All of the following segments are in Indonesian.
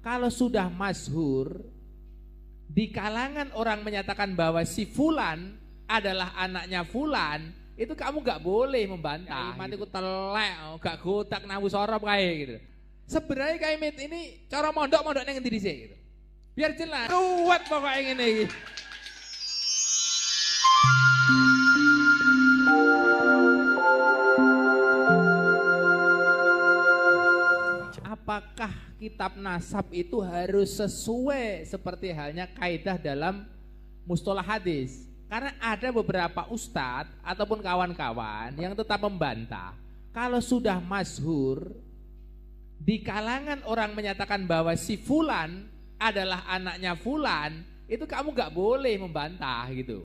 kalau sudah masyhur di kalangan orang menyatakan bahwa si fulan adalah anaknya fulan, itu kamu gak boleh membantah. Mati ku telek, gak gotak nawu sorop kayak gitu. Sebenarnya kayak mit ini cara mondok nang ngendi dhisik gitu. Biar jelas. Kuat pokoknya ngene iki. Apakah kitab nasab itu harus sesuai seperti halnya kaidah dalam mustalah hadis? Karena ada beberapa ustadz ataupun kawan-kawan yang tetap membantah. Kalau sudah masyhur di kalangan orang menyatakan bahwa si fulan adalah anaknya fulan, itu kamu gak boleh membantah gitu.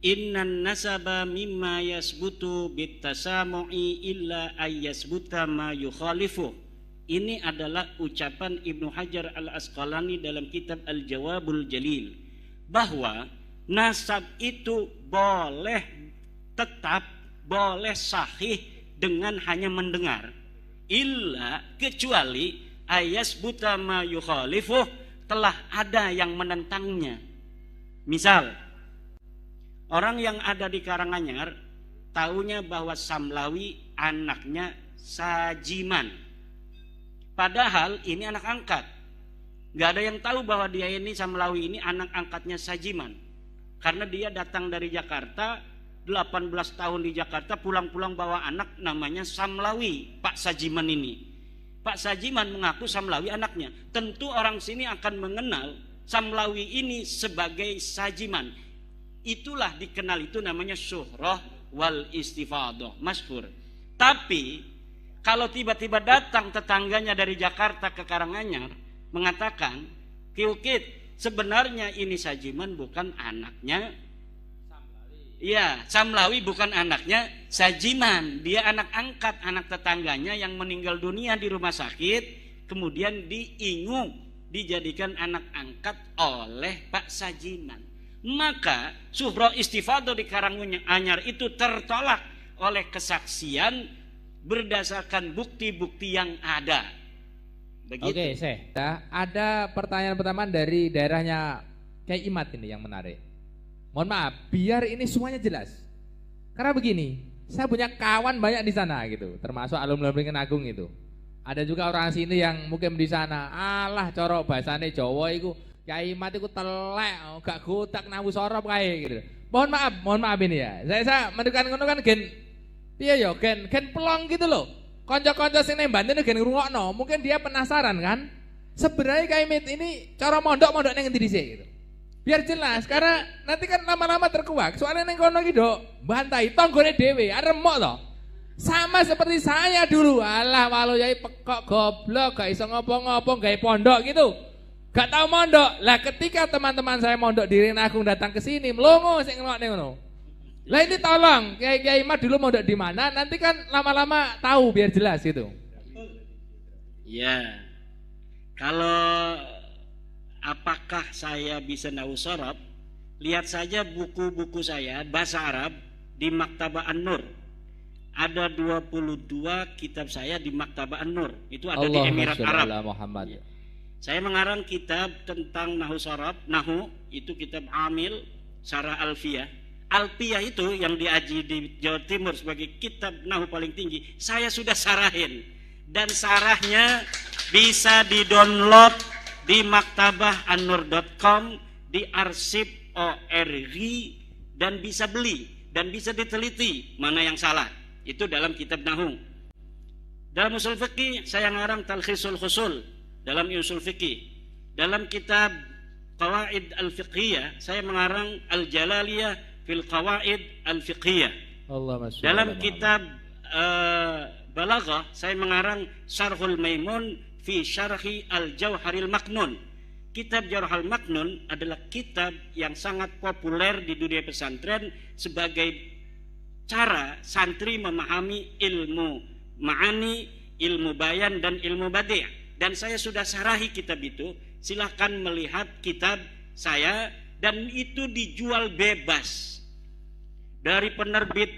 Innan nasaba mimma yasbutu bitasamu'i illa ayyasbuta ma yukhalifu. Ini adalah ucapan Ibnu Hajar Al-Asqalani dalam kitab Al-Jawabul Jalil, bahwa nasab itu boleh tetap, boleh sahih dengan hanya mendengar, illa kecuali ayasbuta ma yukhalifu, telah ada yang menentangnya. Misal orang yang ada di Karanganyar taunya bahwa Samlawi anaknya Sajiman, padahal ini anak angkat. Gak ada yang tahu bahwa dia ini Samlawi ini anak angkatnya Sajiman. Karena dia datang dari Jakarta, 18 tahun di Jakarta, pulang-pulang bawa anak namanya Samlawi, Pak Sajiman ini. Pak Sajiman mengaku Samlawi anaknya. Tentu orang sini akan mengenal Samlawi ini sebagai Sajiman. Itulah dikenal, itu namanya syuhrah wal istifadah, masyhur. Tapi kalau tiba-tiba datang tetangganya dari Jakarta ke Karanganyar mengatakan, Kiukit, sebenarnya ini Sajiman bukan anaknya Samlawi. Iya, Samlawi bukan anaknya Sajiman. Dia anak angkat, anak tetangganya yang meninggal dunia di rumah sakit, kemudian diingu, dijadikan anak angkat oleh Pak Sajiman. Maka syuhrah istifadah di Karanganyar itu tertolak oleh kesaksian berdasarkan bukti-bukti yang ada. Begitu. Oke, Syekh. Ada pertanyaan pertama dari daerahnya Kiai Imat ini yang menarik. Mohon maaf, biar ini semuanya jelas. Karena begini, saya punya kawan banyak di sana gitu, termasuk alumni Agung itu. Ada juga orang sini yang mungkin di sana. Alah, corok bahasane Jawa iku, Kiai Imat iku telek, gak gotak nawu sorop kayak gitu. Mohon maaf ini ya. Saya mendukan ngono kan gen iya yo, gen pelong gitu loh. Konco-konco sing nang Banten gen ngrungokno, mungkin dia penasaran kan. Sebenarnya kayak mit ini cara mondok nang ngendi dhisik gitu. Biar jelas, karena nanti kan lama-lama terkuak. Soalnya nang kono iki do bantai tanggone dhewe, remuk to. Sama seperti saya dulu. Alah walau yai pekok goblok, gak iso ngopo-ngopo gawe pondok gitu. Gak tahu mondok. Lah ketika teman-teman saya mondok di Agung datang ke sini, mlongo sing ngrungokne ngono. Lah ini tolong Kiai Imat dulu mondok di mana, nanti kan lama-lama tahu biar jelas gitu. Ya, kalau apakah saya bisa nahu sorab, lihat saja buku-buku saya bahasa Arab di Maktabah An-Nur. Ada 22 kitab saya di Maktabah An-Nur. Itu ada di Emirat Arab. Muhammad. Saya mengarang kitab tentang nahu sorab, nahu itu kitab Amil, Syarah Alfiyah. Alfiyah itu yang diaji di Jawa Timur sebagai kitab nahu paling tinggi, saya sudah sarahin, dan sarahnya bisa di-download di maktabahanur.com, di arsip ORG, dan bisa beli dan bisa diteliti mana yang salah. Itu dalam kitab nahu. Dalam usul fikih saya ngarang Talkhisul Khusul dalam usul fikih. Dalam kitab Qawaid Al-Fiqhiyah saya mengarang Al-Jalaliyah fil Qawaid Al-Fiqhiyah. Dalam kitab Balaghah saya mengarang Syarhul Maimun fi Syarhi Al-Jauharil Maknun. Kitab Jauharil Maknun adalah kitab yang sangat populer di dunia pesantren sebagai cara santri memahami ilmu ma'ani, ilmu bayan, dan ilmu badi'. Dan saya sudah sarahi kitab itu. Silahkan melihat kitab saya, dan itu dijual bebas dari penerbit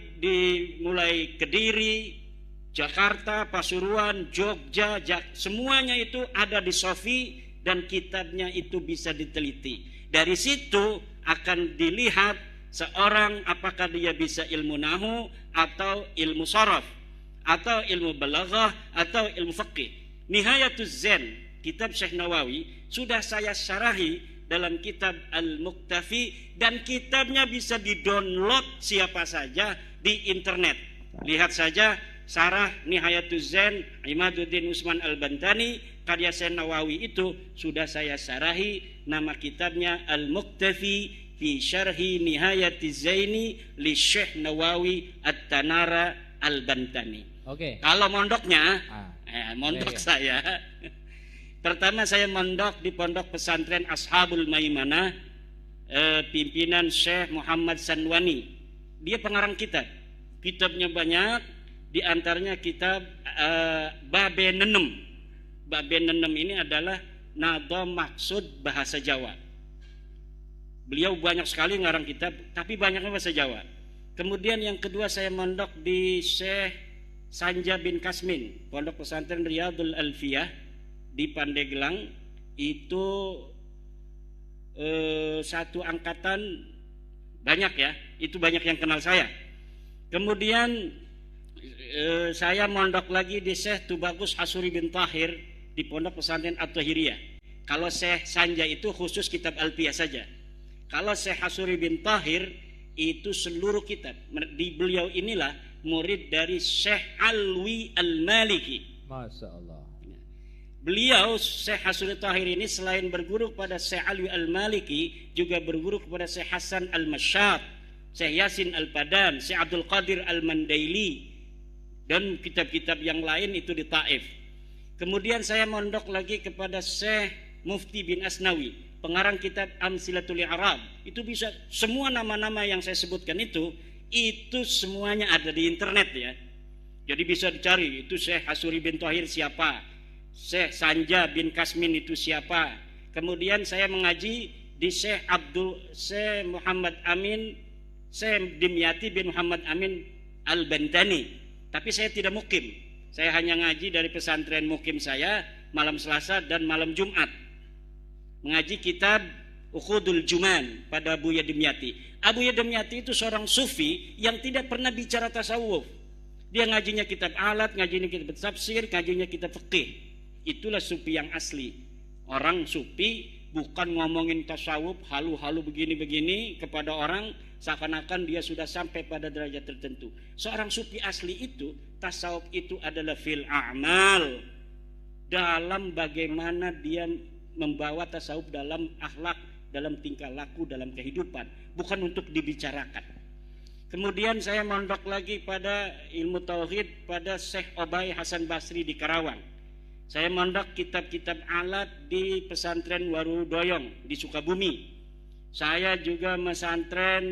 mulai Kediri, Jakarta, Pasuruan, Jogja, semuanya itu ada di Sofi dan kitabnya itu bisa diteliti. Dari situ akan dilihat seorang apakah dia bisa ilmu nahu atau ilmu sharaf atau ilmu balaghah atau ilmu fiqih. Nihayatuz Zen, kitab Syekh Nawawi, sudah saya syarahi dalam kitab Al-Muktafi, dan kitabnya bisa di-download siapa saja di internet. Lihat saja Sarah Nihayatuz Zen Imaduddin Usman Al-Bantani, karya Syekh Nawawi itu sudah saya syarahi. Nama kitabnya Al-Muktafi fi Syarhi Nihayatiz Zaini li Syekh Nawawi At-Tanara Al-Bantani. Oke. Kalau mondoknya, Oke. mondok saya. Pertama saya mondok di Pondok Pesantren Ashabul Maimanah, pimpinan Syekh Muhammad Sanwani. Dia pengarang kitab. Kitabnya banyak, di antaranya kitab Babe Nenem. Babe Nenem ini adalah nado maksud bahasa Jawa. Beliau banyak sekali ngarang kitab, tapi banyaknya bahasa Jawa. Kemudian yang kedua saya mondok di Syekh Sanja bin Kasmin, Pondok Pesantren Riyadul Alfiyah di Pandeglang. Itu satu angkatan banyak ya, itu banyak yang kenal saya. Kemudian saya mondok lagi di Syekh Tubagus Hasuri bin Tahir di Pondok Pesantren At-Tahiriyah. Kalau Syekh Sanja itu khusus kitab Alfiyah saja. Kalau Syekh Hasuri bin Tahir itu seluruh kitab. Di beliau inilah murid dari Syekh Alwi Al-Maliki. Masya Allah. Beliau Syekh Hasuri Tahir ini selain berguru kepada Syekh Alwi Al-Maliki, juga berguru kepada Syekh Hasan Al-Masyad, Syekh Yasin Al-Padan, Syekh Abdul Qadir Al-Mandaili, dan kitab-kitab yang lain itu di Taif. Kemudian saya mondok lagi kepada Syekh Mufti bin Asnawi, pengarang kitab Amsilatul I'rab. Itu bisa semua nama-nama yang saya sebutkan itu semuanya ada di internet ya. Jadi bisa dicari itu Syekh Hasuri bin Tahir siapa, Syekh Sanja bin Kasmin itu siapa. Kemudian saya mengaji di Syekh Muhammad Amin, Syekh Dimyati bin Muhammad Amin Al-Bantani. Tapi saya tidak mukim. Saya hanya ngaji dari pesantren mukim saya malam Selasa dan malam Jumat. Mengaji kitab Ukhudul Juman pada Abuya Dimyati. Abuya Dimyati itu seorang sufi yang tidak pernah bicara tasawuf. Dia ngajinya kitab alat, ngajinya kitab tafsir, ngajinya kitab fikih. Itulah sufi yang asli. Orang sufi bukan ngomongin tasawuf halu-halu begini-begini kepada orang seakan-akan dia sudah sampai pada derajat tertentu. Seorang sufi asli itu, tasawuf itu adalah fil a'mal, dalam bagaimana dia membawa tasawuf dalam akhlak, dalam tingkah laku, dalam kehidupan, bukan untuk dibicarakan. Kemudian saya mondok lagi pada ilmu tauhid pada Syekh Obay Hasan Basri di Karawang. Saya mondok kitab-kitab alat di pesantren Warudoyong di Sukabumi. Saya juga mesantren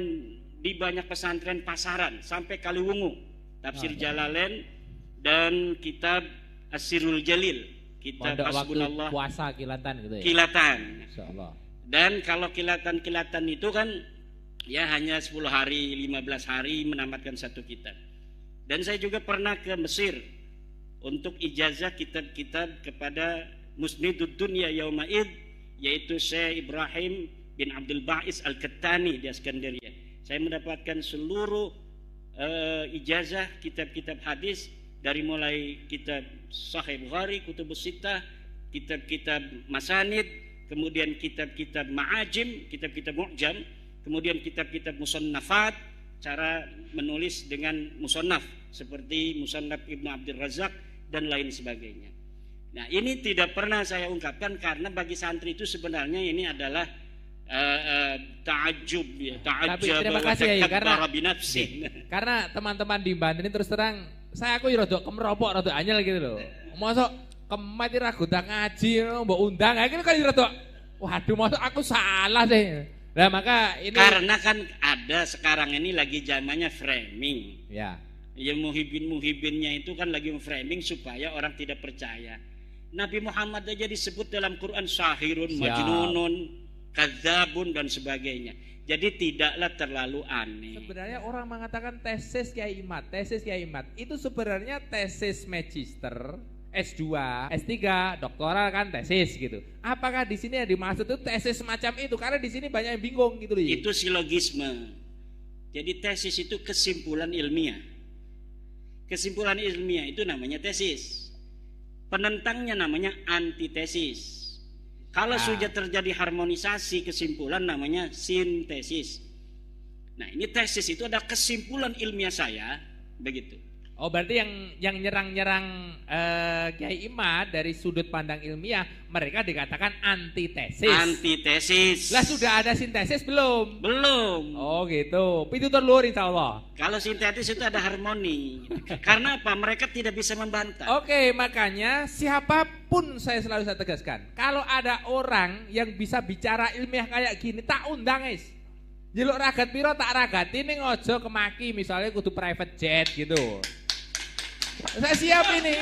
di banyak pesantren pasaran sampai Kaliwungu, tafsir Jalalain dan kitab Asirul Jalil, kitab Hasbunallah. Puasa kilatan gitu ya. Kilatan. Insyaallah. Dan kalau kilatan-kilatan itu kan ya hanya 10 hari, 15 hari menamatkan satu kitab. Dan saya juga pernah ke Mesir untuk ijazah kitab-kitab kepada Musnidud Dunya Yaumaid, yaitu Syekh Ibrahim bin Abdul Ba'is Al-Kattani di Iskandaria. Saya mendapatkan seluruh ijazah kitab-kitab hadis, dari mulai kitab Sahih Bukhari, Kutubus Sittah, kitab-kitab Masanid, kemudian kitab-kitab Ma'ajim, kitab-kitab Mu'jam, kemudian kitab-kitab Musannafat, cara menulis dengan musannaf seperti Musannaf Ibnu Abdul Razak dan lain sebagainya. Nah, ini tidak pernah saya ungkapkan karena bagi santri itu sebenarnya ini adalah ta'ajub ya, ta'ajab terima wa kasih ya, takabbara binafsi. karena teman-teman di Banten ini terus terang aku rada kemeropok, rada anyel gitu loh. Mosok kemet ra godang ngaji mbok undang, akhirnya kan rada waduh mosok aku salah deh. Nah, maka ini Karena kan ada sekarang ini lagi zamannya framing. ya. Ya muhibin-muhibinnya itu kan lagi framing supaya orang tidak percaya. Nabi Muhammad aja disebut dalam Quran sahirun, majnunun, kadzabun dan sebagainya. Jadi tidaklah terlalu aneh. Sebenarnya orang mengatakan tesis Kiai Imad itu sebenarnya tesis magister S2, S3, doktoral kan tesis gitu. Apakah di sini yang dimaksud itu tesis semacam itu? Karena di sini banyak yang bingung gitu loh. Itu silogisme. Jadi tesis itu kesimpulan ilmiah. Kesimpulan ilmiah itu namanya tesis. Penentangnya namanya antitesis. Kalau sudah terjadi harmonisasi kesimpulan namanya sintesis. Nah, ini tesis itu ada kesimpulan ilmiah saya, begitu. Oh, berarti yang nyerang-nyerang Kiai Imad dari sudut pandang ilmiah, mereka dikatakan antitesis. Antitesis. Lah sudah ada sintesis belum? Belum. Oh gitu. Pitutur luhur insyaallah. Kalau sintetis itu ada harmoni. Karena apa? Mereka tidak bisa membantah. Oke, makanya siapapun saya selalu tegaskan, kalau ada orang yang bisa bicara ilmiah kayak gini, tak undang guys. Jeluk ragat piro tak ragati ning ojo kemaki, misalnya kudu private jet gitu. Saya siap ini.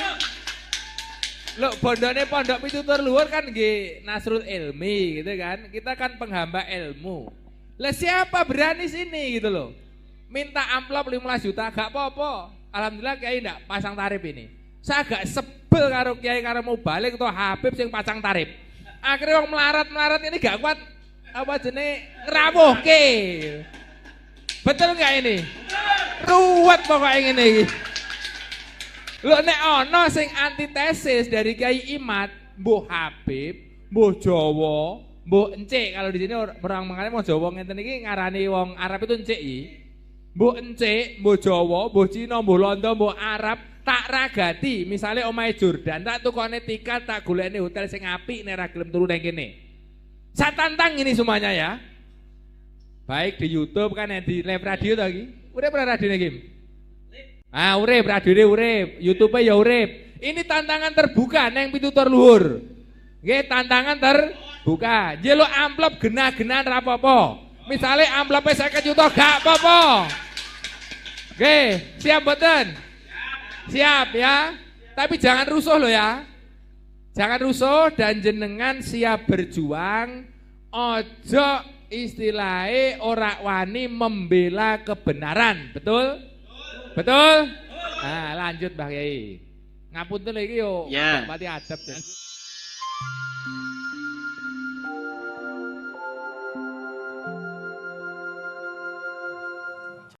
Loh, bondone pondok pitutur luhur kan nggih Nasrul Ilmi gitu kan. Kita kan penghamba ilmu. Lah siapa berani sini gitu loh. Minta amplop 15 juta gak apa-apa. Alhamdulillah Kiai ndak pasang tarif ini. Saya agak sebel karo Kiai karo mau balik atau Habib sing pasang tarif. Akhirnya wong melarat-melarat ini gak kuat apa jenenge ngrawuhke. Betul enggak ini? Ruwet pokoknya ngene iki. Lho nek ana sing antitesis dari Kiai Imad, mbuh Habib, mbuh Jawa, mbuh encik. Kalau di sini orang mengane mau Jawa ngenten iki ngarani wong Arab itu encik iki. Mbuh encik, mbuh Jawa, mbuh Cina, mbuh Londo, mbuh Arab, tak ragati. Misale omahe Jordan, tak tukone tiket, tak golekne hotel sing apik nek ra gelem turu nang kene. Saya tantang ini semuanya ya. Baik di YouTube kan di live radio to iki. Urip ora radio iki? Ah urip, radio urip, YouTube ya urip. Ini tantangan terbuka neng pitutur luhur. Nggih, tantangan terbuka. Jeluk amplop genah-genahan ra apa-apa. Misale amplope 50 juta gak apa-apa. Nggih, siap mboten? Siap ya. Tapi jangan rusuh loh ya. Jangan rusuh dan jenengan siap berjuang. Ojo istilahnya ora wani membela kebenaran, betul? Betul? Nah, lanjut Mbah Kiai. Ngapunten iki yo, ya. Pati adab.